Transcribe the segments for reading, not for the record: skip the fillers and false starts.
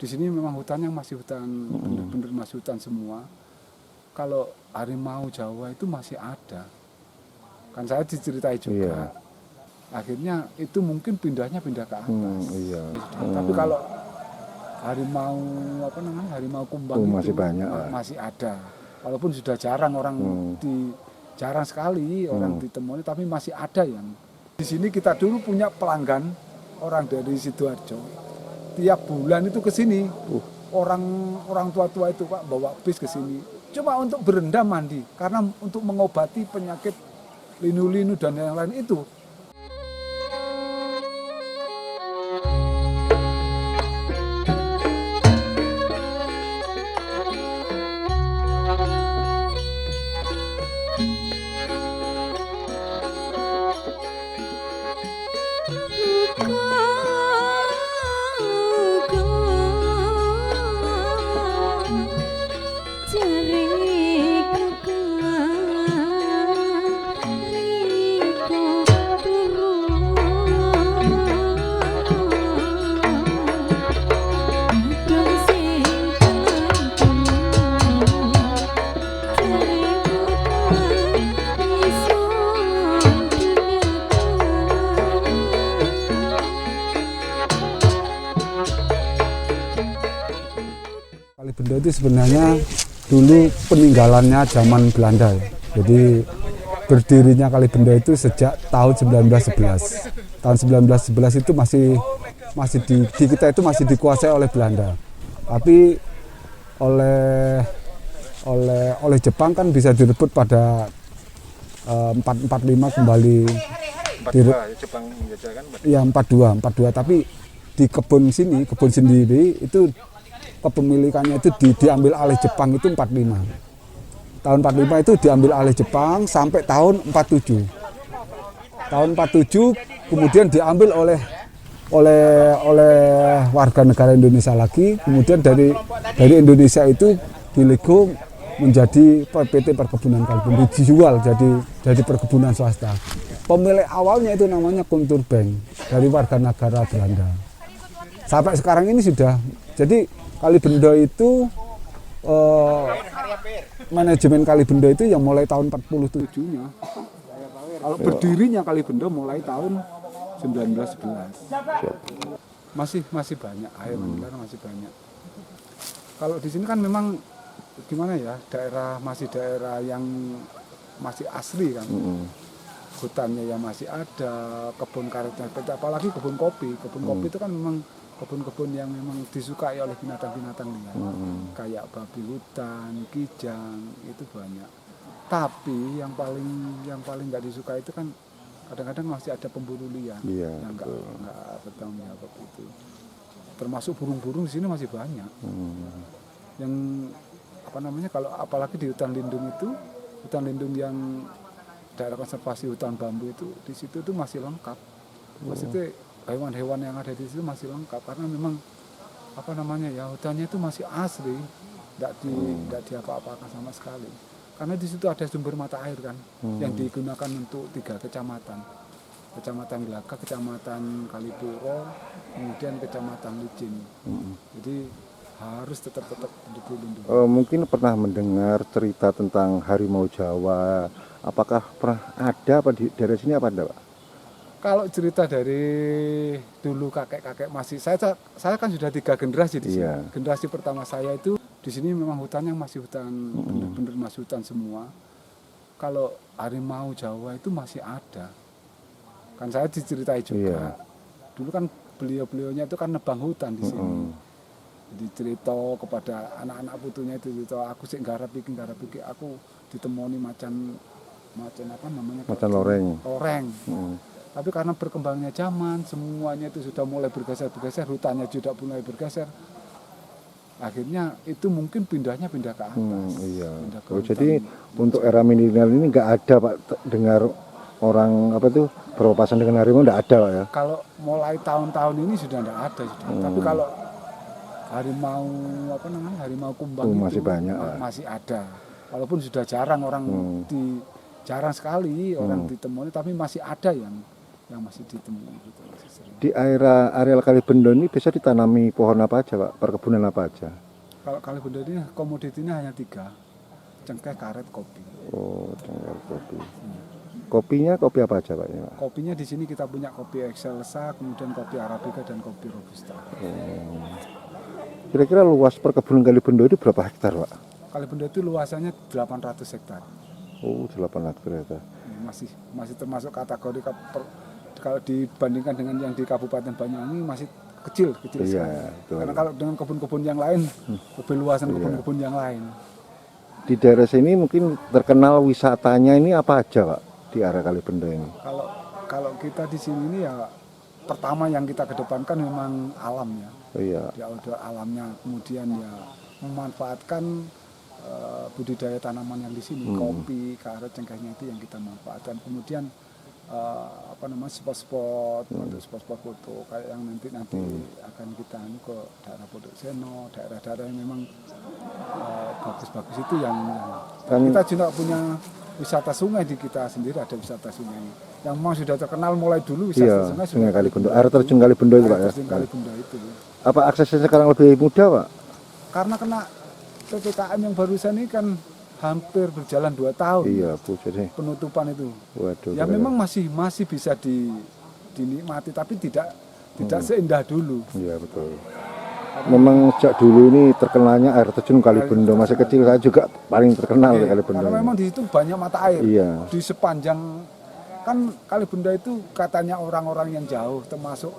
di sini memang hutannya masih hutan, bener-bener masih hutan semua. Kalau harimau Jawa itu masih ada. Kan saya diceritai juga. Akhirnya itu mungkin pindahnya pindah ke atas. Tapi kalau harimau harimau kumbang itu masih banyak, masih ada. Walaupun sudah jarang orang jarang sekali orang ditemui, tapi masih ada yang. Di sini kita dulu punya pelanggan orang dari Sidoarjo. Tiap bulan itu ke sini. Orang tua-tua itu Pak bawa bis ke sini. Cuma untuk berendam mandi karena untuk mengobati penyakit linu-linu dan yang lain itu. Kalibenda itu sebenarnya dulu peninggalannya zaman Belanda ya. Jadi berdirinya Kalibenda itu sejak tahun 1911. Tahun 1911 itu masih di kita itu masih dikuasai oleh Belanda. Tapi oleh Jepang kan bisa direbut pada 445 kembali. 42 Jepang menjajah kan? Iya 42 tapi di kebun sendiri itu kepemilikannya itu diambil alih Jepang itu 45. Tahun 45 itu diambil alih Jepang sampai tahun 47. Tahun 47 kemudian diambil oleh warga negara Indonesia lagi. Kemudian dari Indonesia itu dilego menjadi PT Perkebunan Kalibenda, dijual jadi perkebunan swasta. Pemilik awalnya itu namanya Kunturbank dari warga negara Belanda. Sampai sekarang ini sudah jadi Kalibenda itu manajemen Kalibenda itu yang mulai tahun 47-nya. Kalau berdirinya Kalibenda mulai tahun 1911. Masih banyak hewan liar masih banyak. Kalau di sini kan memang gimana ya, daerah yang masih asli kan. Hutannya yang masih ada, kebun karetnya, apalagi kebun kopi. Kebun kopi itu kan memang kebun-kebun yang memang disukai oleh binatang-binatang liar, kayak babi hutan, kijang, itu banyak. Tapi yang paling nggak disukai itu kan kadang-kadang masih ada pemburu liar yang nggak bertanggung jawab itu. Termasuk burung-burung di sini masih banyak. Yang kalau apalagi di hutan lindung yang daerah konservasi hutan bambu itu di situ tuh masih lengkap. Maksudnya hewan-hewan yang ada di situ masih lengkap karena memang hutannya itu masih asli, tidak diapa-apakan sama sekali. Karena di situ ada sumber mata air kan yang digunakan untuk 3 kecamatan. Kecamatan Glagah, Kecamatan Kalipuro, kemudian Kecamatan Licin. Jadi harus tetap dilindungi. Mungkin pernah mendengar cerita tentang harimau Jawa. Apakah pernah ada apa di daerah sini apa enggak, Pak? Kalau cerita dari dulu kakek-kakek masih saya kan sudah 3 generasi di sini. Generasi pertama saya itu di sini memang hutannya masih hutan, bener-bener masih hutan semua. Kalau harimau Jawa itu masih ada. Kan saya diceritai juga. Dulu kan beliau-beliaunya itu kan nebang hutan di sini. Jadi cerita kepada anak-anak putunya itu cerita, aku sik nggarap iki aku ditemoni macan loreng. Tapi karena berkembangnya zaman, semuanya itu sudah mulai bergeser, hutannya juga mulai bergeser. Akhirnya itu mungkin pindah ke atas. Jadi untuk era milenial ini nggak ada Pak dengar orang berpapasan dengan harimau, nggak ada Pak ya? Kalau mulai tahun-tahun ini sudah nggak ada sudah. Tapi kalau harimau kumbang itu masih banyak. Masih ada. Walaupun sudah jarang orang jarang sekali orang ditemui, tapi masih ada yang yang masih ditemui gitu, masih sering. Di areal Kali Bendo ini bisa ditanami pohon apa aja Pak? Perkebunan apa aja? Kalau Kali Bendo ini komoditinya hanya 3, cengkeh, karet, kopi. Oh, cengkeh kopi. Kopinya kopi apa aja Pak? Ini, Pak? Kopinya di sini kita punya kopi Excelsa, kemudian kopi Arabica dan kopi Robusta. Kira-kira luas perkebunan Kali Bendo itu berapa hektar Pak? Kali Bendo itu luasannya 800 hektar. Oh, 8 hektar. Masih termasuk kategori kalau dibandingkan dengan yang di Kabupaten Banyuwangi masih kecil sekali. Iya, betul. Karena kalau dengan kebun-kebun yang lain lebih luasan kebun-kebun yang lain. Di daerah sini mungkin terkenal wisatanya ini apa aja Pak di area Kali Bendo ini? Kalau kita di sini ini ya pertama yang kita kedepankan memang alam ya. Oh, iya. Di outdoor alamnya, kemudian ya memanfaatkan budidaya tanaman yang di sini, kopi, karet, cengkehnya itu yang kita manfaatkan. Kemudian spot-spot untuk spot-spot foto kayak yang nanti akan kita ke daerah Pondok Seno, daerah-daerah yang memang bagus-bagus itu yang kita juga punya wisata sungai di kita sendiri, ada wisata sungai yang memang sudah terkenal mulai dulu wisata sungai Kali Bendo, air terjun Kali Bendo itu Pak ya. Kali Bendo itu. Apa aksesnya sekarang lebih mudah Pak? Karena kena PPKM yang barusan ini kan hampir berjalan 2 tahun. Iya, Bu, jadi penutupan itu. Waduh. Ya memang masih bisa dinikmati, tapi tidak seindah dulu. Iya, betul. Memang sejak dulu ini terkenalnya air terjun Kali Bendo. Masih kecil saya juga paling terkenal di Kali Bendo. Karena memang di situ banyak mata air. Iya. Di sepanjang kan Kali Bendo itu katanya orang-orang yang jauh, termasuk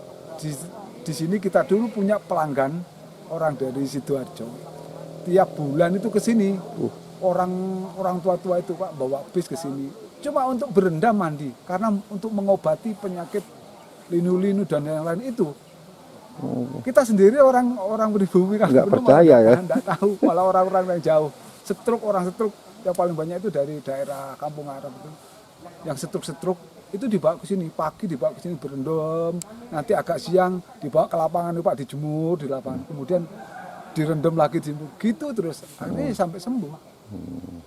di sini kita dulu punya pelanggan orang dari Sidoarjo. Tiap bulan itu ke sini. Orang tua-tua itu Pak bawa bis ke sini. Cuma untuk berendam mandi karena untuk mengobati penyakit linu-linu dan yang lain itu. Kita sendiri orang pribumi kan nggak percaya ya. Nggak tahu, malah orang-orang yang jauh. Orang stroke yang paling banyak itu dari daerah Kampung Arab itu. Yang stroke itu dibawa ke sini, pagi dibawa ke sini berendam, nanti agak siang dibawa ke lapangan Pak, dijemur di lapangan. Kemudian direndam lagi gitu terus akhirnya sampai sembuh.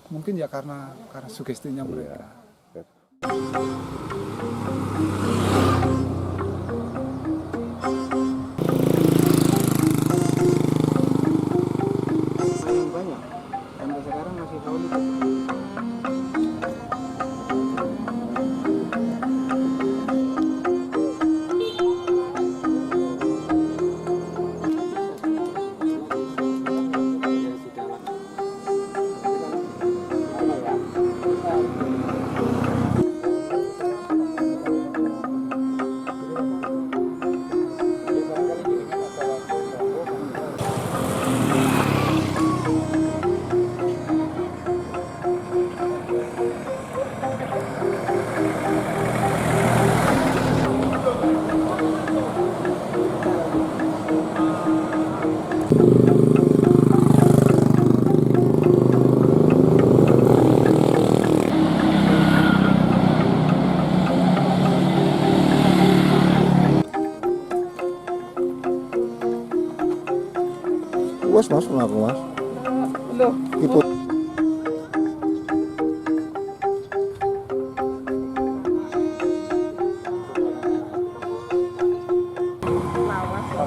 Mungkin ya karena sugestinya mereka. Paling banyak sampai sekarang masih tahun itu. Luas Mas, kenapa Mas? Loh, Ibu.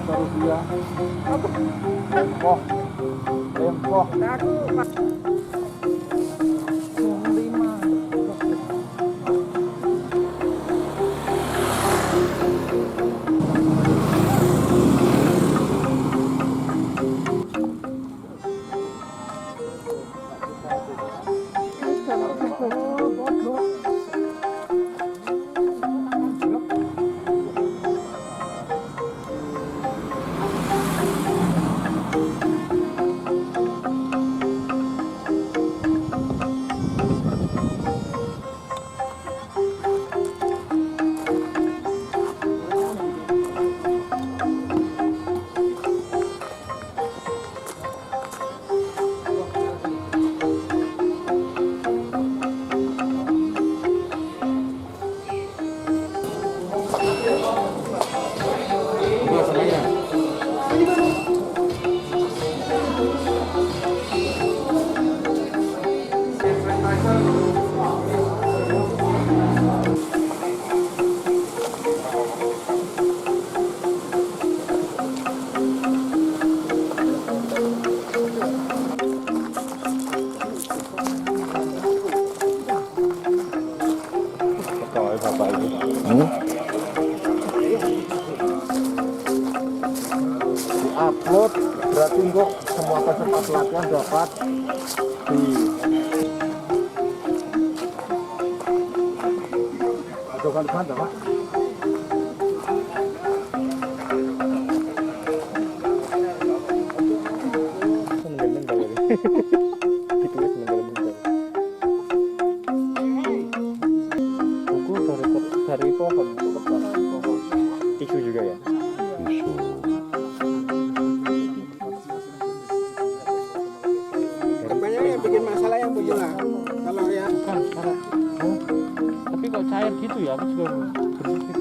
Rupiah. Tempoh. tersebut berarti untuk semua peserta pelatihan dapat di adukan sana Pak. Buku dari pohon, tisu juga ya. Banyak yang bikin masalah yang punya lah. Kalau yang Bukan, tapi kok cair gitu ya? Aku juga berpikir.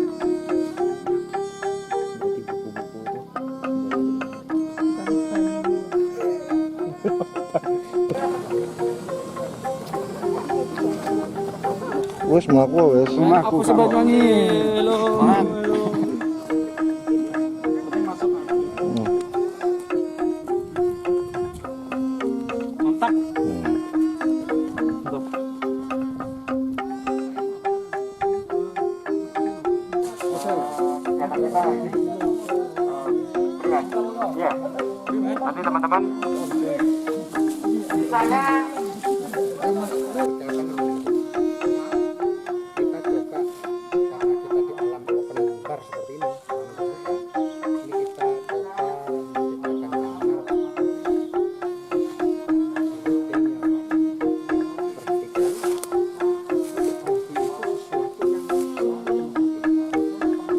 Berarti buku-buku itu. Wes mlaku wes. Aku sempat nyanyi. Mantap. Nanti teman-teman kita coba karena kita di alam open bar seperti ini kita coba menciptakan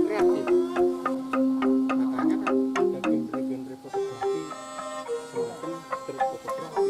kreatif. Makanya kan ada genre-genre fotografi semacam street fotografi.